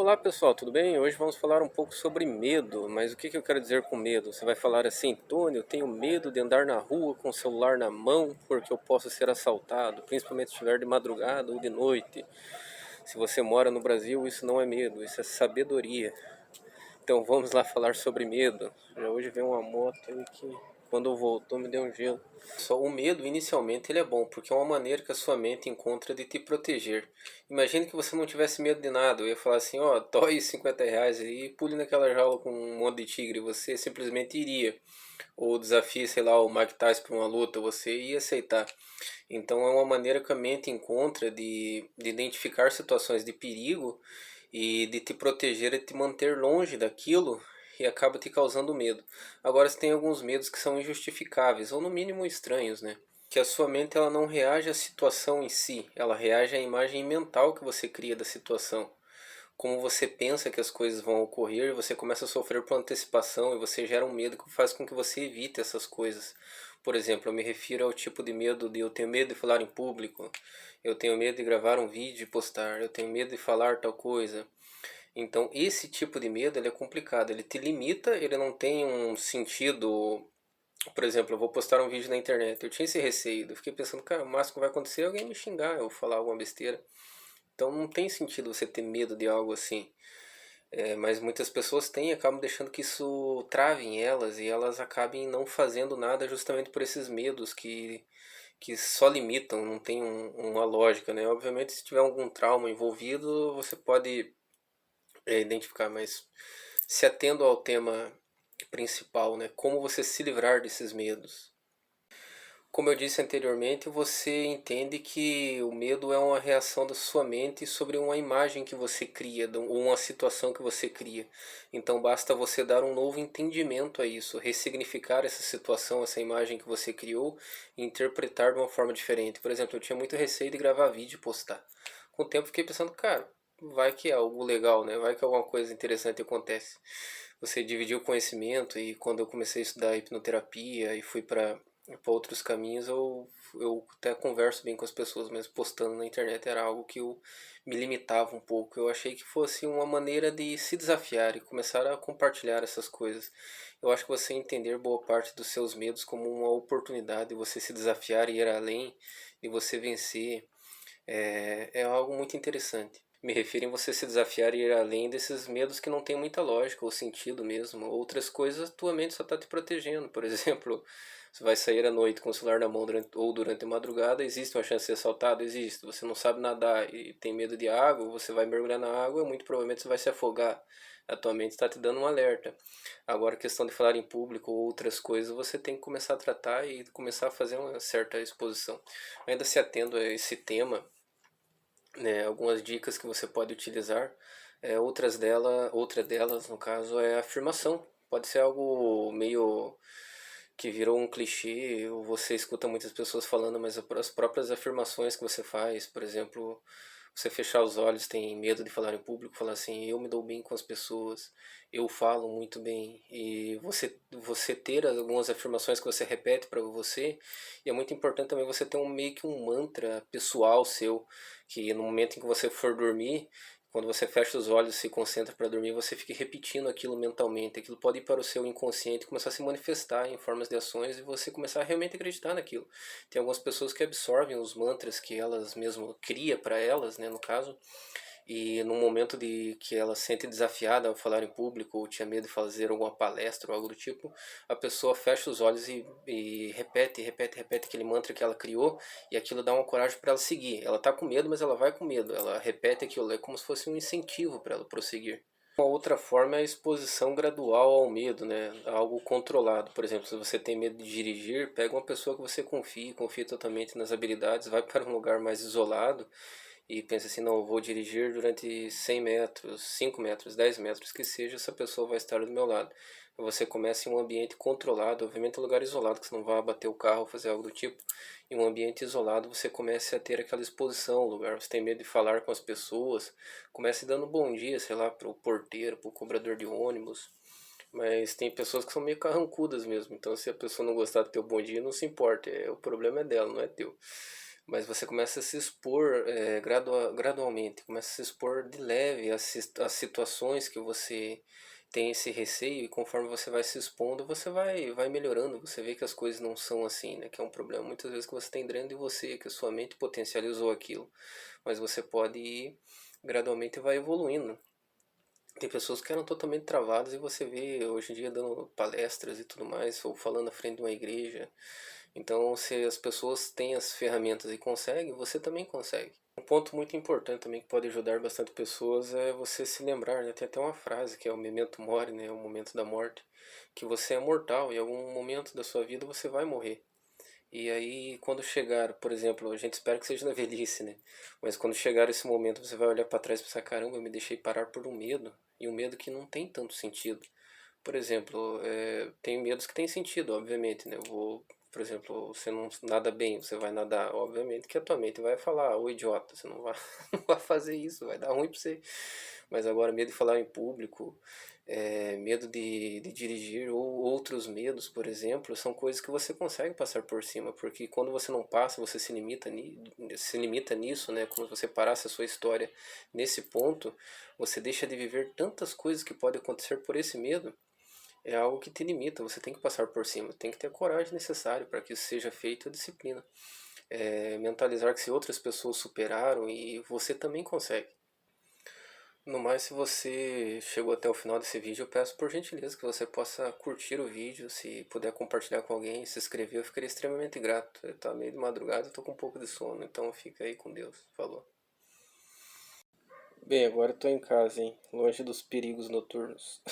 Olá pessoal, tudo bem? Hoje vamos falar um pouco sobre medo, mas o que eu quero dizer com medo? Você vai falar assim, Tony, eu tenho medo de andar na rua com o celular na mão porque eu posso ser assaltado, principalmente se estiver de madrugada ou de noite. Se você mora no Brasil, isso não é medo, isso é sabedoria. Então vamos lá falar sobre medo. Já hoje vem uma moto aí que quando voltou me deu um gelo. Só o medo inicialmente ele é bom, porque é uma maneira que a sua mente encontra de te proteger. Imagine que você não tivesse medo de nada, eu ia falar assim, ó, dói R$ 50 aí e pule naquela jaula com um monte de tigre, você simplesmente iria. Ou desafie, sei lá, o Mike Tyson para uma luta, você ia aceitar. Então é uma maneira que a mente encontra de identificar situações de perigo e de te proteger e te manter longe daquilo e acaba te causando medo. Agora você tem alguns medos que são injustificáveis ou no mínimo estranhos, né? Que a sua mente ela não reage à situação em si, ela reage à imagem mental que você cria da situação. Como você pensa que as coisas vão ocorrer, você começa a sofrer por antecipação e você gera um medo que faz com que você evite essas coisas. Por exemplo, eu me refiro ao tipo de medo de eu tenho medo de falar em público, eu tenho medo de gravar um vídeo e postar, eu tenho medo de falar tal coisa. Então, esse tipo de medo ele é complicado, ele te limita, ele não tem um sentido. Por exemplo, eu vou postar um vídeo na internet, eu tinha esse receio, eu fiquei pensando, cara, o máximo que vai acontecer é alguém me xingar, eu falar alguma besteira. Então não tem sentido você ter medo de algo assim. Mas muitas pessoas têm e acabam deixando que isso trave em elas e elas acabem não fazendo nada justamente por esses medos que só limitam, não tem uma lógica, né? Obviamente, se tiver algum trauma envolvido, você pode identificar, mas se atendo ao tema principal, né? Como você se livrar desses medos. Como eu disse anteriormente, você entende que o medo é uma reação da sua mente sobre uma imagem que você cria, ou uma situação que você cria. Então basta você dar um novo entendimento a isso, ressignificar essa situação, essa imagem que você criou e interpretar de uma forma diferente. Por exemplo, eu tinha muito receio de gravar vídeo e postar. Com o tempo eu fiquei pensando, cara, vai que é algo legal, né? Vai que alguma coisa interessante acontece. Você dividiu o conhecimento e quando eu comecei a estudar hipnoterapia e fui para outros caminhos, eu até converso bem com as pessoas, mas postando na internet era algo que eu me limitava um pouco. Eu achei que fosse uma maneira de se desafiar e começar a compartilhar essas coisas. Eu acho que você entender boa parte dos seus medos como uma oportunidade de você se desafiar e ir além, e você vencer, é algo muito interessante. Me refiro em você se desafiar e ir além desses medos que não tem muita lógica ou sentido mesmo. Outras coisas, tua mente só está te protegendo. Por exemplo, você vai sair à noite com o celular na mão ou durante a madrugada, existe uma chance de ser assaltado? Existe. Você não sabe nadar e tem medo de água, você vai mergulhar na água, muito provavelmente você vai se afogar. A tua mente está te dando um alerta. Agora, a questão de falar em público ou outras coisas, você tem que começar a tratar e começar a fazer uma certa exposição. Ainda se atendo a esse tema, né, algumas dicas que você pode utilizar. Outra delas, no caso, é a afirmação. Pode ser algo meio que virou um clichê, ou você escuta muitas pessoas falando, mas as próprias afirmações que você faz, por exemplo, você fechar os olhos, tem medo de falar em público, falar assim, eu me dou bem com as pessoas, eu falo muito bem, e você ter algumas afirmações que você repete para você, e é muito importante também você ter meio que um mantra pessoal seu, que no momento em que você for dormir, quando você fecha os olhos e se concentra para dormir, você fica repetindo aquilo mentalmente. Aquilo pode ir para o seu inconsciente e começar a se manifestar em formas de ações e você começar a realmente acreditar naquilo. Tem algumas pessoas que absorvem os mantras que elas mesmas criam para elas, né, no caso, e no momento de que ela se sente desafiada ao falar em público ou tinha medo de fazer alguma palestra ou algo do tipo, a pessoa fecha os olhos e repete aquele mantra que ela criou e aquilo dá uma coragem para ela seguir. Ela tá com medo, mas ela vai com medo. Ela repete aquilo, é como se fosse um incentivo para ela prosseguir. Uma outra forma é a exposição gradual ao medo, né? Algo controlado. Por exemplo, se você tem medo de dirigir, pega uma pessoa que você confie totalmente nas habilidades, vai para um lugar mais isolado e pensa assim, não, eu vou dirigir durante 100 metros, 5 metros, 10 metros, que seja, essa pessoa vai estar do meu lado. Você começa em um ambiente controlado, obviamente um lugar isolado, que você não vai bater o carro ou fazer algo do tipo. Em um ambiente isolado você começa a ter aquela exposição ao lugar, você tem medo de falar com as pessoas, comece dando bom dia, sei lá, para o porteiro, para o cobrador de ônibus. Mas tem pessoas que são meio carrancudas mesmo, então se a pessoa não gostar do teu bom dia, não se importa, o problema é dela, não é teu. Mas você começa a se expor gradualmente, começa a se expor de leve às situações que você tem esse receio, e conforme você vai se expondo, você vai melhorando, você vê que as coisas não são assim, né? Que é um problema muitas vezes que você tem dentro de você, que a sua mente potencializou aquilo, mas você pode ir gradualmente vai evoluindo. Tem pessoas que eram totalmente travadas e você vê hoje em dia dando palestras e tudo mais, ou falando à frente de uma igreja. Então, se as pessoas têm as ferramentas e conseguem, você também consegue. Um ponto muito importante também que pode ajudar bastante pessoas é você se lembrar, né? Tem até uma frase que é o memento mori, né? O momento da morte, que você é mortal e em algum momento da sua vida você vai morrer. E aí, quando chegar, por exemplo, a gente espera que seja na velhice, né? Mas quando chegar esse momento, você vai olhar para trás e pensar: caramba, eu me deixei parar por um medo, e um medo que não tem tanto sentido. Por exemplo, tem medos que têm sentido, obviamente, né? Eu vou, por exemplo, você não nada bem, você vai nadar, obviamente que a tua mente vai falar: ô idiota, você não vai, não vai fazer isso, vai dar ruim pra você. Mas agora, medo de falar em público, medo de dirigir ou outros medos, por exemplo, são coisas que você consegue passar por cima, porque quando você não passa, você se limita nisso, né? Como se você parasse a sua história nesse ponto, você deixa de viver tantas coisas que podem acontecer por esse medo. É algo que te limita, você tem que passar por cima, tem que ter a coragem necessária para que isso seja feito, a disciplina. Mentalizar que se outras pessoas superaram e você também consegue. No mais, se você chegou até o final desse vídeo, eu peço por gentileza que você possa curtir o vídeo, se puder compartilhar com alguém, se inscrever, eu ficaria extremamente grato. Tá meio de madrugada, eu tô com um pouco de sono, então fica aí com Deus. Falou. Bem, agora eu tô em casa, hein? Longe dos perigos noturnos.